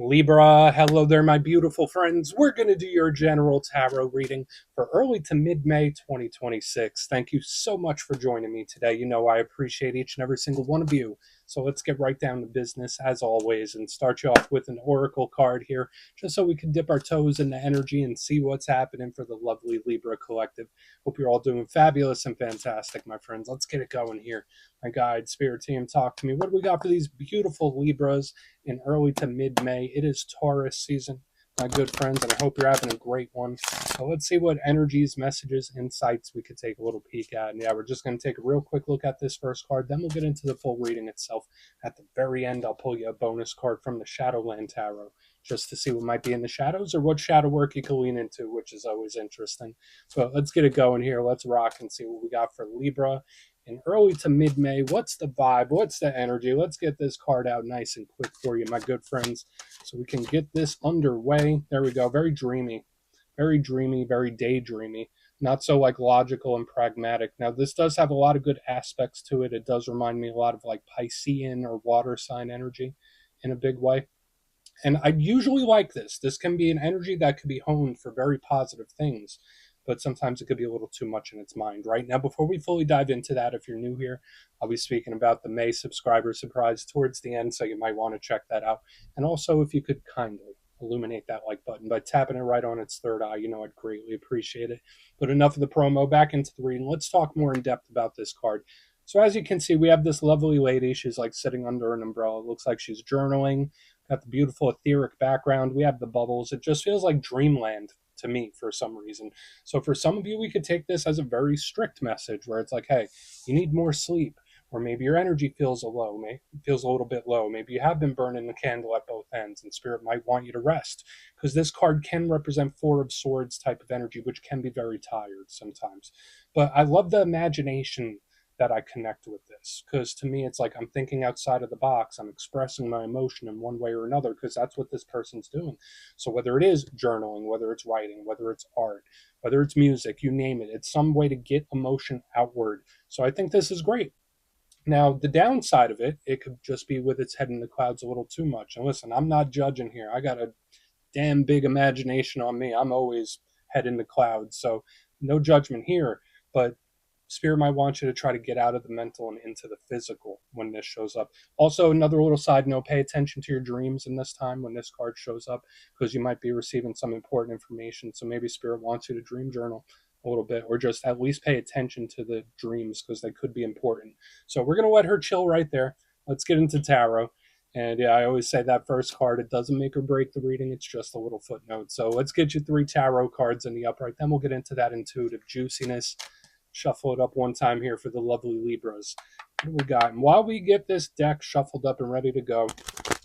Libra, hello there, my beautiful friends. We're going to do your general tarot reading for early to mid May 2026. Thank you so much for joining me today. You know, I appreciate each and every single one of you. So let's get right down to business as always and start you off with an oracle card here, just so we can dip our toes in the energy and see what's happening for the lovely Libra collective. Hope you're all doing fabulous and fantastic, my friends. Let's get it going here. My guide, spirit team, talk to me. What do we got for these beautiful Libras in early to mid-May? It is Taurus season, my good friends, and I hope you're having a great one. So let's see what energies, messages, insights we could take a little peek at. And yeah, we're just going to take a real quick look at this first card. Then we'll get into the full reading itself. At the very end, I'll pull you a bonus card from the Shadowland Tarot, just to see what might be in the shadows or what shadow work you can lean into, which is always interesting. So let's get it going here. Let's rock and see what we got for Libra in early to mid-May. What's the vibe? What's the energy? Let's get this card out nice and quick for you, my good friends, so we can get this underway. There we go. Very dreamy, very daydreamy. Not so like logical and pragmatic. Now, this does have a lot of good aspects to it. It does remind me a lot of like Piscean or water sign energy in a big way. And I usually like this. This can be an energy that could be honed for very positive things, but sometimes it could be a little too much in its mind. Right now, before we fully dive into that, if you're new here, I'll be speaking about the May subscriber surprise towards the end, so you might want to check that out. And also, if you could kindly illuminate that like button by tapping it right on its third eye, you know I'd greatly appreciate it. But enough of the promo, back into the reading. Let's talk more in depth about this card. So as you can see, we have this lovely lady. She's like sitting under an umbrella. It looks like she's journaling. Got the beautiful etheric background. We have the bubbles. It just feels like dreamland to me for some reason. So for some of you, we could take this as a very strict message where it's like, hey, you need more sleep. Or maybe your energy feels feels a little bit low. Maybe you have been burning the candle at both ends and spirit might want you to rest. Because this card can represent Four of Swords type of energy, which can be very tired sometimes. But I love the imagination that I connect with this, because to me it's like I'm thinking outside of the box. I'm expressing my emotion in one way or another, because that's what this person's doing. So whether it is journaling, whether it's writing, whether it's art, whether it's music, you name it, it's some way to get emotion outward. So I think this is great. Now, the downside of it, it could just be with its head in the clouds a little too much. And listen, I'm not judging here. I got a damn big imagination on me. I'm always head in the clouds. So no judgment here. But Spirit might want you to try to get out of the mental and into the physical when this shows up. Also, another little side note, pay attention to your dreams in this time when this card shows up, because you might be receiving some important information. So maybe Spirit wants you to dream journal a little bit, or just at least pay attention to the dreams, because they could be important. So we're going to let her chill right there. Let's get into tarot. And yeah, I always say that first card, it doesn't make or break the reading. It's just a little footnote. So let's get you 3 tarot cards in the upright. Then we'll get into that intuitive juiciness. Shuffle it up one time here for the lovely Libras. What do we got? And while we get this deck shuffled up and ready to go,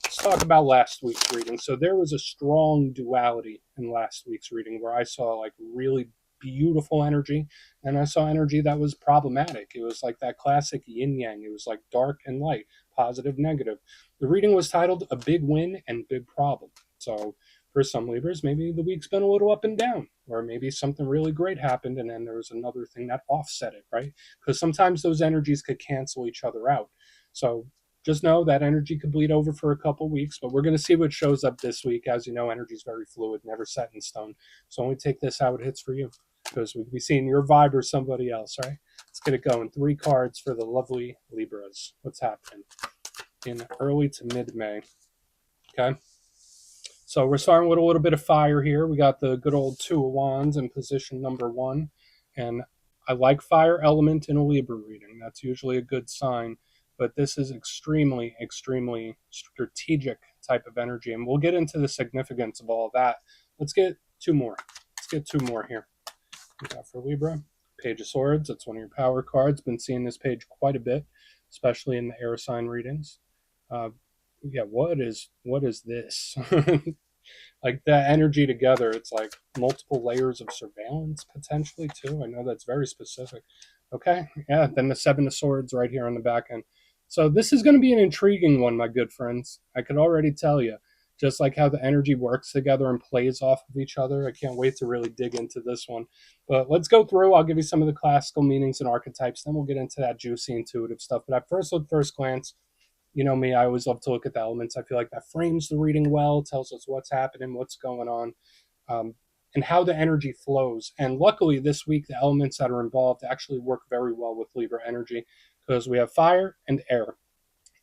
let's talk about last week's reading. So there was a strong duality in last week's reading where I saw like really beautiful energy, and I saw energy that was problematic. It was like that classic yin yang. It was like dark and light, positive, negative. The reading was titled A Big Win and Big Problem. So for some Libras, maybe the week's been a little up and down, or maybe something really great happened and then there was another thing that offset it, right? Because sometimes those energies could cancel each other out. So just know that energy could bleed over for a couple weeks, but we're going to see what shows up this week. As you know, energy is very fluid, never set in stone. So only take this how it hits for you, because we could be seeing your vibe or somebody else, right? Let's get it going. 3 cards for the lovely Libras. What's happening in early to mid-May? Okay. So we're starting with a little bit of fire here. We got the good old 2 of Wands in position number 1. And I like fire element in a Libra reading. That's usually a good sign. But this is extremely, extremely strategic type of energy. And we'll get into the significance of all of that. Let's get 2 more. Let's get 2 more here. We got for Libra, Page of Swords. That's one of your power cards. Been seeing this page quite a bit, especially in the air sign readings. Yeah, what is this? Like that energy together, it's like multiple layers of surveillance potentially too. I know that's very specific. Okay, yeah, then the 7 of Swords right here on the back end. So this is going to be an intriguing one, my good friends. I can already tell you, just like how the energy works together and plays off of each other. I can't wait to really dig into this one. But let's go through. I'll give you some of the classical meanings and archetypes. Then we'll get into that juicy intuitive stuff. But at first glance, You know me, I always love to look at the elements. I feel like that frames the reading well, tells us what's happening, what's going on, um, and how the energy flows. And luckily, this week, the elements that are involved actually work very well with Libra energy because we have fire and air.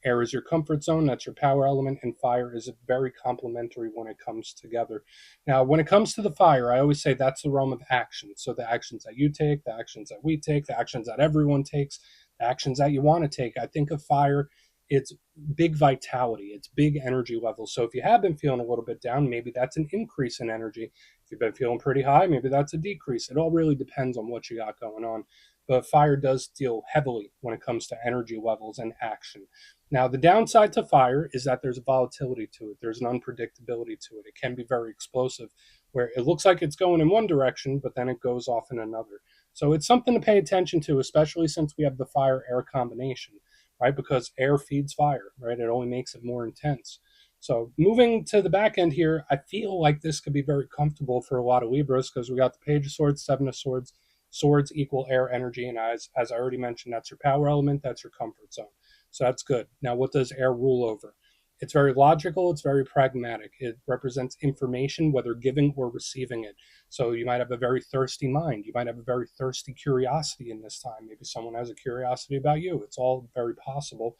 Air is your comfort zone, that's your power element, and fire is very complementary when it comes together. Now, when it comes to the fire, I always say that's the realm of action. So the actions that you take, the actions that we take, the actions that everyone takes, the actions that you want to take. I think of fire, it's big vitality, it's big energy levels. So if you have been feeling a little bit down, maybe that's an increase in energy. If you've been feeling pretty high, maybe that's a decrease. It all really depends on what you got going on. But fire does deal heavily when it comes to energy levels and action. Now, the downside to fire is that there's a volatility to it. There's an unpredictability to it. It can be very explosive, where it looks like it's going in one direction, but then it goes off in another. So it's something to pay attention to, especially since we have the fire air combination, right? Because air feeds fire, right? It only makes it more intense. So moving to the back end here, I feel like this could be very comfortable for a lot of Libras because we got the Page of Swords, Seven of Swords. Swords equal air energy, and as I already mentioned, that's your power element, that's your comfort zone. So that's good. Now, what does air rule over? It's very logical, it's very pragmatic. It represents information, whether giving or receiving it. So you might have a very thirsty mind. You might have a very thirsty curiosity in this time. Maybe someone has a curiosity about you. It's all very possible.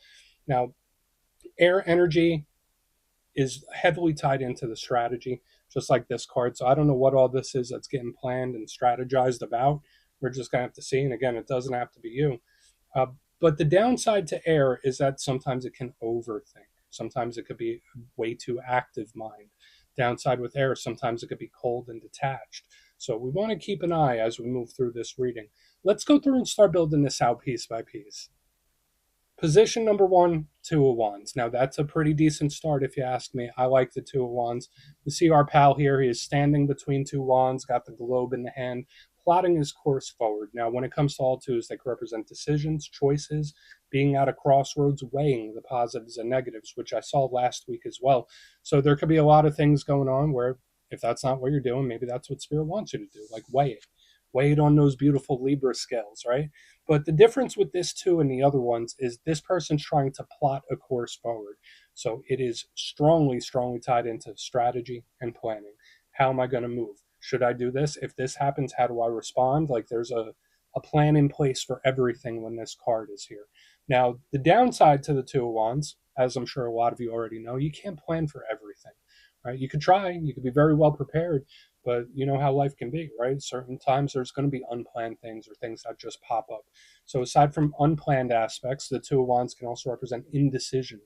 Now, air energy is heavily tied into the strategy, just like this card. So I don't know what all this is that's getting planned and strategized about. We're just going to have to see. And again, it doesn't have to be you. Uh, but the downside to air is that sometimes it can overthink. Sometimes it could be a way too active mind. Downside with air, sometimes it could be cold and detached. So we want to keep an eye as we move through this reading. Let's go through and start building this out piece by piece. Position number one, Two of Wands. Now, that's a pretty decent start if you ask me. I like the Two of Wands. You see our pal here. He is standing between two wands, got the globe in the hand, plotting his course forward. Now, when it comes to all twos, they can represent decisions, choices, being at a crossroads, weighing the positives and negatives, which I saw last week as well. So there could be a lot of things going on where if that's not what you're doing, maybe that's what Spirit wants you to do, like weigh it. Weigh it on those beautiful Libra scales, right? But the difference with this two and the other ones is this person's trying to plot a course forward. So it is strongly, strongly tied into strategy and planning. How am I going to move? Should I do this? If this happens, how do I respond? Like there's a plan in place for everything when this card is here. Now, the downside to the Two of Wands, as I'm sure a lot of you already know, you can't plan for everything, right? You could try, you could be very well prepared, but you know how life can be, right? Certain times there's going to be unplanned things or things that just pop up. So aside from unplanned aspects, the Two of Wands can also represent indecision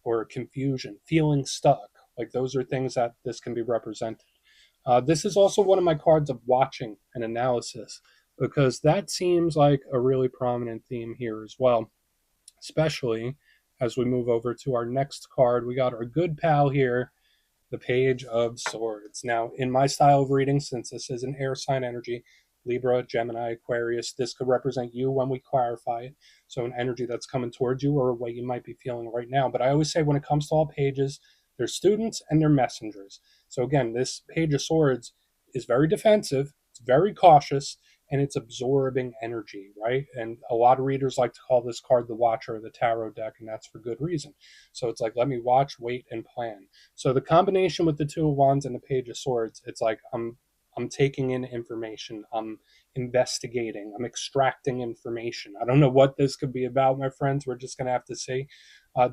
or confusion, feeling stuck. Like those are things that this can be represented. This is also one of my cards of watching and analysis because that seems like a really prominent theme here as well, especially as we move over to our next card. We got our good pal here, the Page of Swords. Now, in my style of reading, since this is an air sign energy, Libra, Gemini, Aquarius, this could represent you when we clarify it. So, an energy that's coming towards you or a way you might be feeling right now. But I always say when it comes to all pages, they're students and they're messengers. So, again, this Page of Swords is very defensive, it's very cautious, and it's absorbing energy, right? And a lot of readers like to call this card the Watcher of the Tarot deck, and that's for good reason. So, it's like, let me watch, wait, and plan. So the combination with the Two of Wands and the Page of Swords, it's like I'm taking in information, I'm investigating, I'm extracting information. I don't know what this could be about, my friends. We're just gonna have to see.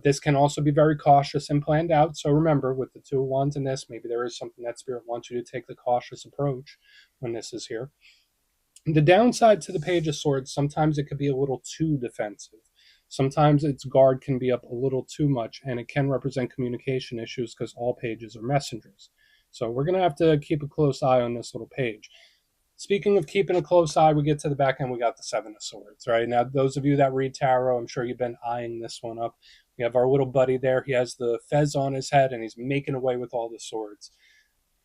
This can also be very cautious and planned out. So remember, with the Two of Wands in this, maybe there is something that Spirit wants you to take the cautious approach when this is here. The downside to the Page of Swords, sometimes it could be a little too defensive. Sometimes its guard can be up a little too much, and it can represent communication issues because all pages are messengers. So we're going to have to keep a close eye on this little page. Speaking of keeping a close eye, we get to the back end, we got the Seven of Swords, right? Now, those of you that read tarot, I'm sure you've been eyeing this one up. We have our little buddy there. He has the fez on his head, and he's making away with all the swords.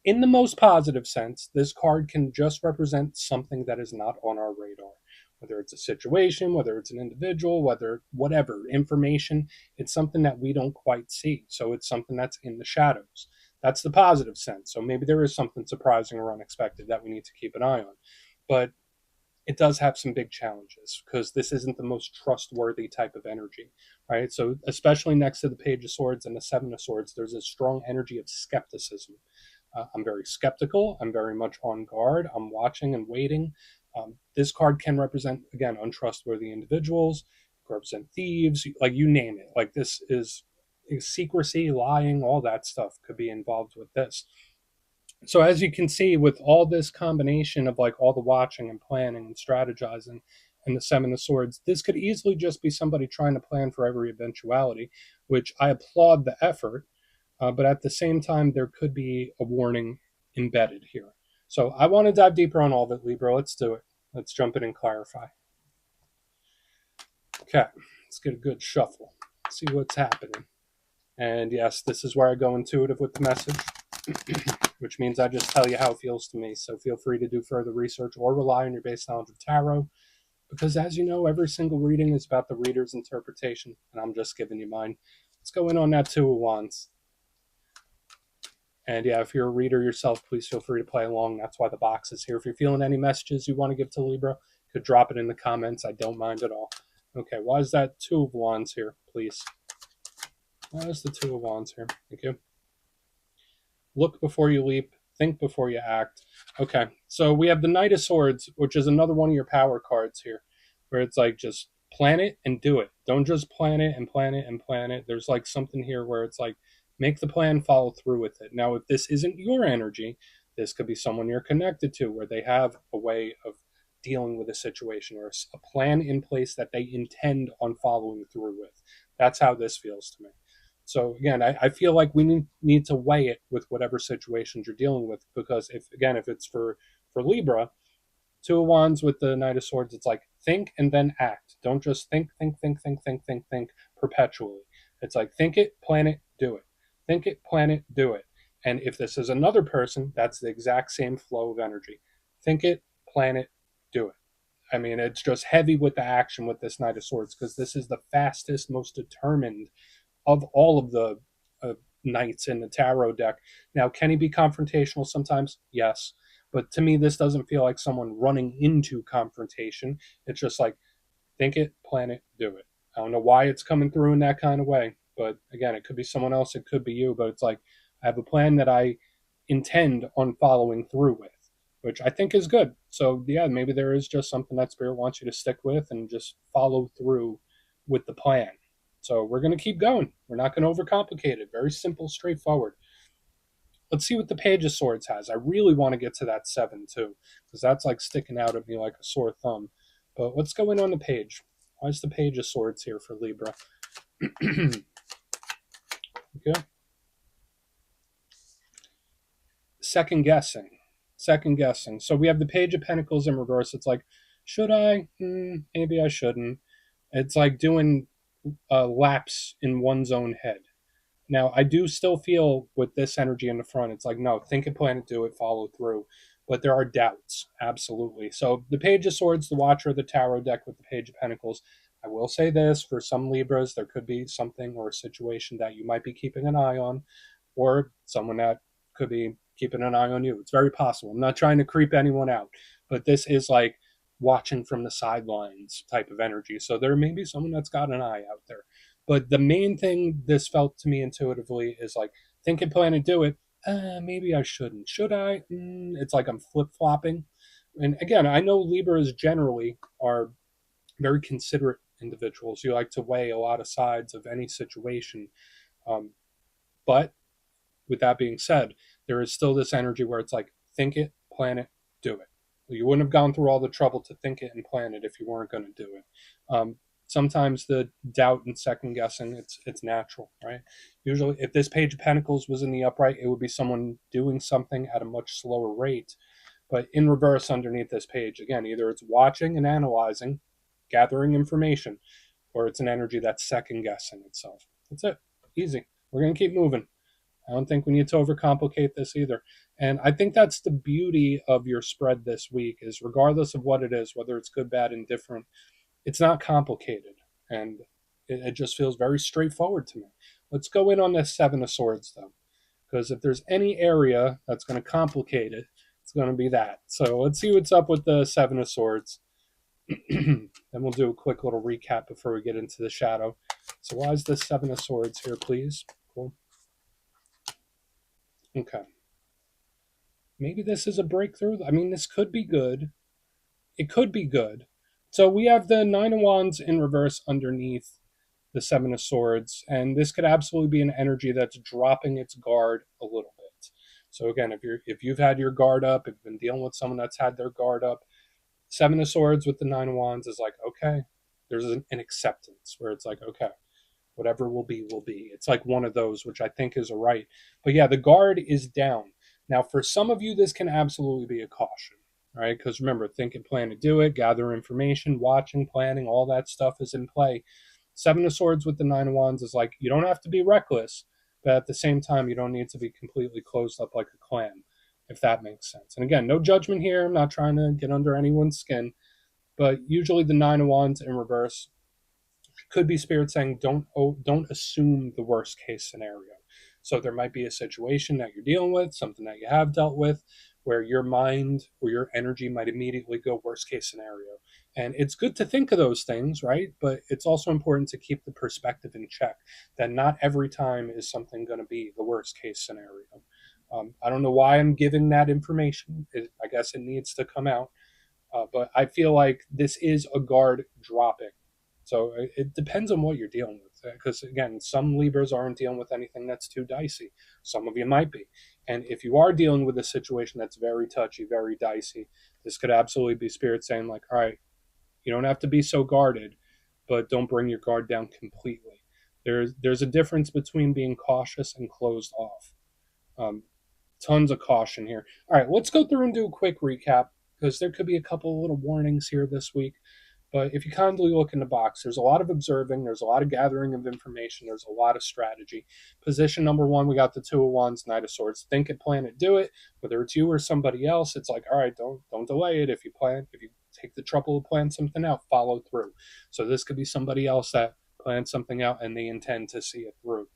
In the most positive sense, this card can just represent something that is not on our radar. Whether it's a situation, whether it's an individual, whether whatever information, it's something that we don't quite see. So it's something that's in the shadows. That's the positive sense. So maybe there is something surprising or unexpected that we need to keep an eye on. But it does have some big challenges because this isn't the most trustworthy type of energy, right? So, especially next to the Page of Swords and the Seven of Swords, there's a strong energy of skepticism. I'm very skeptical. I'm very much on guard. I'm watching and waiting. This card can represent, again, untrustworthy individuals, represent thieves, like you name it. Like this is secrecy, lying, all that stuff could be involved with this. So as you can see, with all this combination of like all the watching and planning and strategizing and the Seven of Swords, this could easily just be somebody trying to plan for every eventuality, which I applaud the effort, but at the same time, there could be a warning embedded here. So I want to dive deeper on all of it, Libra. Let's do it. Let's jump in and clarify. Okay, let's get a good shuffle. See what's happening. And yes, this is where I go intuitive with the message, which means I just tell you how it feels to me. So feel free to do further research or rely on your base knowledge of tarot, because as you know, every single reading is about the reader's interpretation, and I'm just giving you mine. Let's go in on that Two of Wands. And yeah, if you're a reader yourself, please feel free to play along. That's why the box is here. If you're feeling any messages you want to give to Libra, you could drop it in the comments. I don't mind at all. Okay, why is that Two of Wands here, please? Why is the Two of Wands here? Thank you. Look before you leap. Think before you act. Okay, so we have the Knight of Swords, which is another one of your power cards here, where it's like just plan it and do it. Don't just plan it and plan it and plan it. There's like something here where it's like make the plan, follow through with it. Now, if this isn't your energy, this could be someone you're connected to where they have a way of dealing with a situation or a plan in place that they intend on following through with. That's how this feels to me. So again, I feel like we need to weigh it with whatever situations you're dealing with, because if it's for Libra, Two of Wands with the Knight of Swords, it's like think and then act. Don't just think perpetually. It's like think it, plan it, do it. Think it, plan it, do it. And if this is another person, that's the exact same flow of energy. Think it, plan it, do it. I mean, it's just heavy with the action with this Knight of Swords, because this is the fastest, most determined of all of the knights in the tarot deck. Now, can he be confrontational sometimes? Yes. But to me, this doesn't feel like someone running into confrontation. It's just like, think it, plan it, do it. I don't know why it's coming through in that kind of way. But again, it could be someone else, it could be you. But it's like, I have a plan that I intend on following through with, which I think is good. So, yeah, maybe there is just something that Spirit wants you to stick with and just follow through with the plan. So we're going to keep going. We're not going to overcomplicate it. Very simple, straightforward. Let's see what the Page of Swords has. I really want to get to that 7 too, because that's like sticking out at me like a sore thumb. But let's go in on the page. Why is the Page of Swords here for Libra? Okay. Second guessing. So we have the Page of Pentacles in reverse. It's like, should I? Maybe I shouldn't. It's like doing laps in one's own head. Now, I do still feel with this energy in the front, it's like, no, think and plan it, do it, follow through. But there are doubts, absolutely. So the Page of Swords, the Watcher of the Tarot deck with the Page of Pentacles. I will say this, for some Libras, there could be something or a situation that you might be keeping an eye on, or someone that could be keeping an eye on you. It's very possible. I'm not trying to creep anyone out, but this is like watching from the sidelines type of energy. So there may be someone that's got an eye out there. But the main thing this felt to me intuitively is like, think and plan and do it. Maybe I shouldn't. Should I? It's like I'm flip-flopping. And again, I know Libras generally are very considerate individuals. You like to weigh a lot of sides of any situation. But with that being said, there is still this energy where it's like, think it, plan it, do it. You wouldn't have gone through all the trouble to think it and plan it if you weren't going to do it. Sometimes the doubt and second guessing, it's natural, right? Usually, if this Page of Pentacles was in the upright, it would be someone doing something at a much slower rate. But in reverse, underneath this page, again, either it's watching and analyzing, gathering information, or it's an energy that's second guessing itself. That's it. Easy. We're going to keep moving. I don't think we need to overcomplicate this either. And I think that's the beauty of your spread this week, is regardless of what it is, whether it's good, bad, indifferent, it's not complicated. And it just feels very straightforward to me. Let's go in on this Seven of Swords, though, because if there's any area that's going to complicate it, it's going to be that. So let's see what's up with the Seven of Swords. Then we'll do a quick little recap before we get into the shadow. So why is this Seven of Swords here, please? Cool. Okay. Maybe this is a breakthrough. I mean, this could be good. It could be good. So we have the Nine of Wands in reverse underneath the Seven of Swords, and this could absolutely be an energy that's dropping its guard a little bit. So again, if you've had your guard up, if you've been dealing with someone that's had their guard up, Seven of Swords with the Nine of Wands is like, okay, there's an acceptance where it's like, okay, whatever will be, will be. It's like one of those, which I think is a right. But yeah, the guard is down. Now, for some of you, this can absolutely be a caution, right? Because remember, think and plan to do it, gather information, watching, planning, all that stuff is in play. Seven of Swords with the Nine of Wands is like, you don't have to be reckless, but at the same time, you don't need to be completely closed up like a clam, if that makes sense. And again, no judgment here. I'm not trying to get under anyone's skin, but usually the Nine of Wands in reverse could be spirit saying don't assume the worst case scenario. So there might be a situation that you're dealing with, something that you have dealt with, where your mind or your energy might immediately go worst case scenario. And it's good to think of those things, right? But it's also important to keep the perspective in check that not every time is something going to be the worst case scenario. I don't know why I'm giving that information. I guess it needs to come out. But I feel like this is a guard dropping. So it depends on what you're dealing with. Because again, some Libras aren't dealing with anything that's too dicey. Some of you might be. And if you are dealing with a situation that's very touchy, very dicey, this could absolutely be spirit saying, like, all right, you don't have to be so guarded, but don't bring your guard down completely. There's a difference between being cautious and closed off. Um, Tons of caution here. All right, let's go through and do a quick recap because there could be a couple of little warnings here this week. But if you kindly look in the box, there's a lot of observing, there's a lot of gathering of information, there's a lot of strategy. Position number one, we got the Two of Wands, Knight of Swords. Think it, plan it, do it. Whether it's you or somebody else, it's like, all right, don't delay it. If you take the trouble to plan something out, follow through. So this could be somebody else that plans something out and they intend to see it through.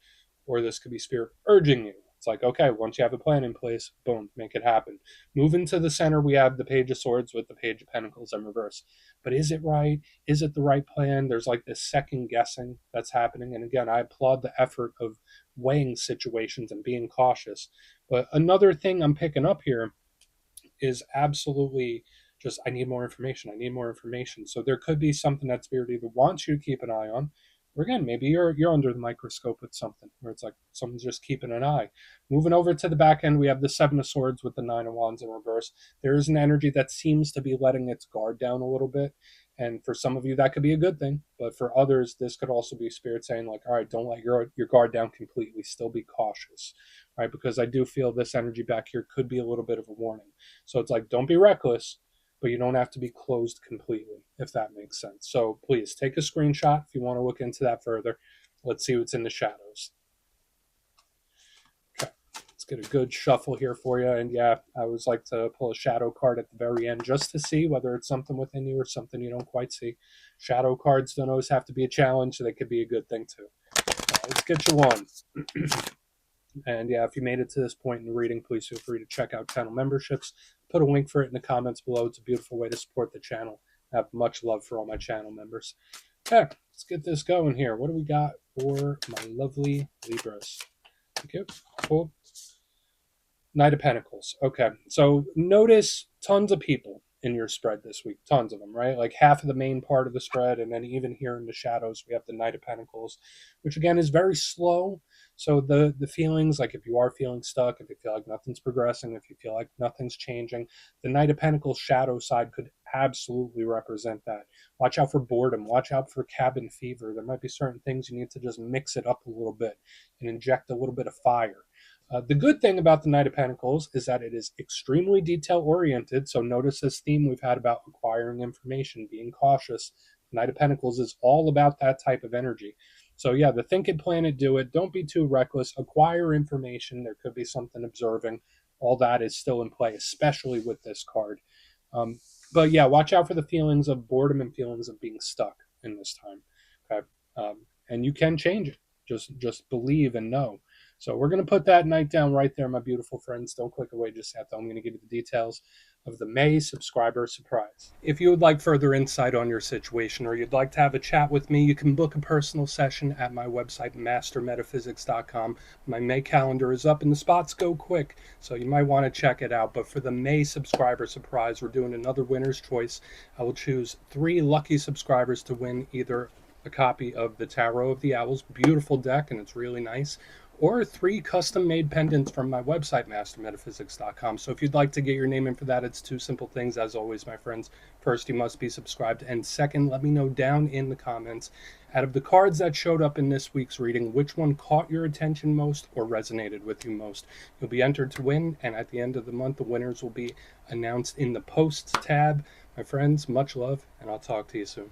Or this could be spirit urging you. It's like, okay, once you have a plan in place, boom, make it happen. Moving to the center, we have the Page of Swords with the Page of Pentacles in reverse. But is it right? Is it the right plan? There's like this second guessing that's happening. And again, I applaud the effort of weighing situations and being cautious. But another thing I'm picking up here is absolutely just, I need more information. I need more information. So there could be something that Spirit either wants you to keep an eye on, or again, maybe you're under the microscope with something where it's like someone's just keeping an eye. Moving over to the back end, we have the Seven of Swords with the Nine of Wands in reverse. There is an energy that seems to be letting its guard down a little bit. And for some of you, that could be a good thing. But for others, this could also be Spirit saying, like, all right, don't let your guard down completely. Still be cautious, right? Because I do feel this energy back here could be a little bit of a warning. So it's like, don't be reckless, but you don't have to be closed completely, if that makes sense. So please take a screenshot if you want to look into that further. Let's see what's in the shadows. Okay, let's get a good shuffle here for you. And yeah, I always like to pull a shadow card at the very end just to see whether it's something within you or something you don't quite see. Shadow cards don't always have to be a challenge, so they could be a good thing too. Let's get you one. And yeah, if you made it to this point in the reading, please feel free to check out channel memberships. Put a link for it in the comments below. It's a beautiful way to support the channel. I have much love for all my channel members. Okay, let's get this going here. What do we got for my lovely Libras? Okay, cool. Knight of Pentacles. Okay, so notice tons of people in your spread this week. Tons of them, right? Like half of the main part of the spread, and then even here in the shadows, we have the Knight of Pentacles, which again is very slow. So the feelings, like if you are feeling stuck, if you feel like nothing's progressing, if you feel like nothing's changing, the Knight of Pentacles shadow side could absolutely represent that. Watch out for boredom. Watch out for cabin fever. There might be certain things you need to just mix it up a little bit and inject a little bit of fire. The good thing about the Knight of Pentacles is that it is extremely detail-oriented. So notice this theme we've had about acquiring information, being cautious. Knight of Pentacles is all about that type of energy. So yeah, the think it, plan it, do it. Don't be too reckless. Acquire information. There could be something observing. All that is still in play, especially with this card. But yeah, watch out for the feelings of boredom and feelings of being stuck in this time. Okay, and you can change it. Just believe and know. So we're going to put that Knight down right there, my beautiful friends. Don't click away just yet, though. I'm going to give you the details. of the May subscriber surprise. If you would like further insight on your situation or you'd like to have a chat with me, you can book a personal session at my website, mastermetaphysics.com. My May calendar is up and the spots go quick, so you might want to check it out. But for the May subscriber surprise, we're doing another winner's choice. I will choose 3 lucky subscribers to win either a copy of the Tarot of the Owls, beautiful deck, and it's really nice, or 3 custom-made pendants from my website, mastermetaphysics.com. So if you'd like to get your name in for that, it's 2 simple things, as always, my friends. First, you must be subscribed, and second, let me know down in the comments, out of the cards that showed up in this week's reading, which one caught your attention most or resonated with you most. You'll be entered to win, and at the end of the month, the winners will be announced in the Posts tab. My friends, much love, and I'll talk to you soon.